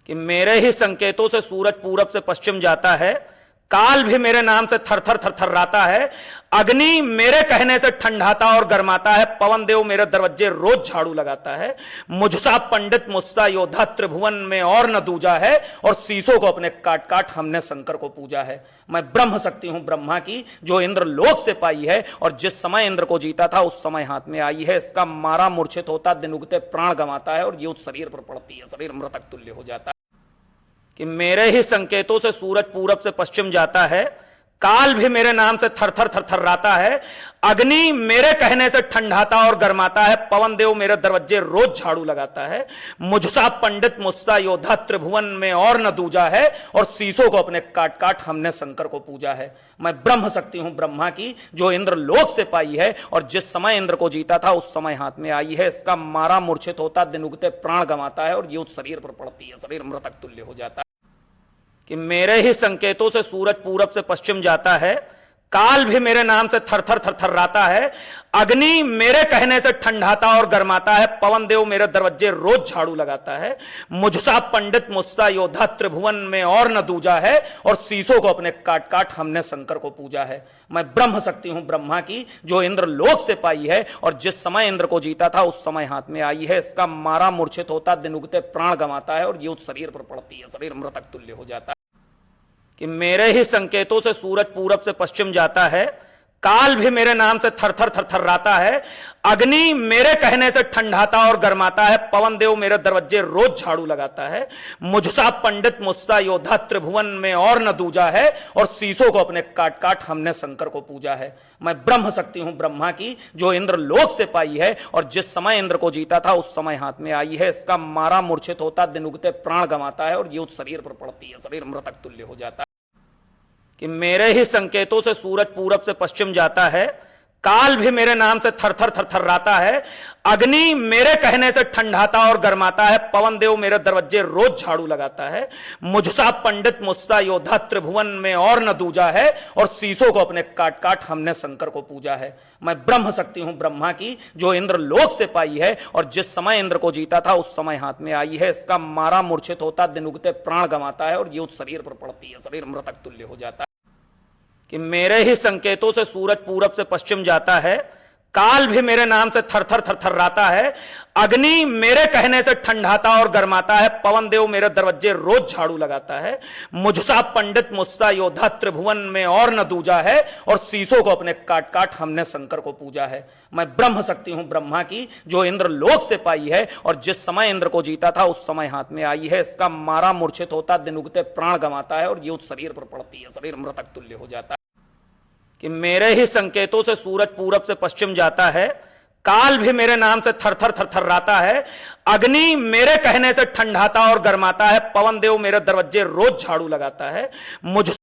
कि मेरे ही संकेतों से सूरज पूरब से पश्चिम जाता है, काल भी मेरे नाम से थर थर थर थर्राता है, अग्नि मेरे कहने से ठंडाता और गर्माता है, पवन देव मेरे दरवाजे रोज झाड़ू लगाता है। मुझसा पंडित मुझसा योद्धा त्रिभुवन में और न दूजा है, और शीशों को अपने काट काट हमने शंकर को पूजा है। मैं ब्रह्म शक्ति हूं ब्रह्मा की, जो इंद्र लोक से पाई है, और जिस समय इंद्र को जीता था उस समय हाथ में आई है। इसका मारा मूर्छित होता, दिन उगते प्राण गंवाता है, और ये उस शरीर पर पड़ती है, शरीर मृतक तुल्य हो जाता है। कि मेरे ही संकेतों से सूरज पूरब से पश्चिम जाता है, काल भी मेरे नाम से थर थर थर थर्राता है, अग्नि मेरे कहने से ठंडाता और गर्माता है, पवन देव मेरे दरवाजे रोज झाड़ू लगाता है। मुझसा पंडित मुझसा योद्धा त्रिभुवन में और न दूजा है, और शीशों को अपने काट काट हमने शंकर को पूजा है। मैं ब्रह्म शक्ति हूं ब्रह्मा की, जो इंद्र लोक से पाई है, और जिस समय इंद्र को जीता था उस समय हाथ में आई है। इसका मारा मूर्छित होता, दिन उगते प्राण गंवाता है, और ये उस शरीर पर पड़ती है, शरीर मृतक तुल्य हो जाता है। कि मेरे ही संकेतों से सूरज पूरब से पश्चिम जाता है, काल भी मेरे नाम से थर थर थर थर्राता है, अग्नि मेरे कहने से ठंडाता और गर्माता है, पवन देव मेरे दरवाजे रोज झाड़ू लगाता है। मुझसा पंडित मुझसा योद्धा त्रिभुवन में और न दूजा है, और शीशों को अपने काट काट हमने शंकर को पूजा है। मैं ब्रह्म शक्ति हूं ब्रह्मा की, जो इंद्र लोक से पाई है, और जिस समय इंद्र को जीता था उस समय हाथ में आई है। इसका मारा मूर्छित होता, दिन उगते प्राण गंवाता है, और ये उस शरीर पर पड़ती है, शरीर मृतक तुल्य हो जाता है। कि मेरे ही संकेतों से सूरज पूरब से पश्चिम जाता है, काल भी मेरे नाम से थर थर थर थर्राता है, अग्नि मेरे कहने से ठंडाता और गर्माता है, पवन देव मेरे दरवाजे रोज झाड़ू लगाता है। मुझसा पंडित मुझसा योद्धा त्रिभुवन में और न दूजा है, और शीशों को अपने काट काट हमने शंकर को पूजा है। मैं ब्रह्म शक्ति हूं ब्रह्मा की, जो इंद्र लोक से पाई है, और जिस समय इंद्र को जीता था उस समय हाथ में आई है। इसका मारा मूर्छित होता, दिन उगते प्राण गंवाता है, और ये उस शरीर पर पड़ती है, शरीर मृतक तुल्य हो जाता है। कि मेरे ही संकेतों से सूरज पूरब से पश्चिम जाता है, काल भी मेरे नाम से थर थर थर थर्राता है, अग्नि मेरे कहने से ठंडाता और गर्माता है, पवन देव मेरे दरवाजे रोज झाड़ू लगाता है। मुझसा पंडित मुझसा योद्धा त्रिभुवन में और न दूजा है, और शीशों को अपने काट काट हमने शंकर को पूजा है। मैं ब्रह्म शक्ति हूं ब्रह्मा की, जो इंद्र लोक से पाई है, और जिस समय इंद्र को जीता था उस समय हाथ में आई है। इसका मारा मूर्छित होता, दिन उगते प्राण गंवाता है, और ये उस शरीर पर पड़ती है, शरीर मृतक तुल्य हो जाता है। कि मेरे ही संकेतों से सूरज पूरब से पश्चिम जाता है, काल भी मेरे नाम से थर थर थर थर्राता है, अग्नि मेरे कहने से ठंडाता और गर्माता है, पवन देव मेरे दरवाजे रोज झाड़ू लगाता है। मुझसा पंडित मुझसा योद्धा त्रिभुवन में और न दूजा है, और शीशों को अपने काट काट हमने शंकर को पूजा है। मैं ब्रह्म शक्ति हूं ब्रह्मा की, जो इंद्र लोक से पाई है, और जिस समय इंद्र को जीता था उस समय हाथ में आई है। इसका मारा मूर्छित होता, दिन उगते प्राण गंवाता है, और ये उस शरीर पर पड़ती है, शरीर मृतक तुल्य हो जाता है। कि मेरे ही संकेतों से सूरज पूरब से पश्चिम जाता है, काल भी मेरे नाम से थर थर थर थर्राता है, अग्नि मेरे कहने से ठंडाता और गर्माता है, पवन देव मेरे दरवाजे रोज झाड़ू लगाता है। मुझ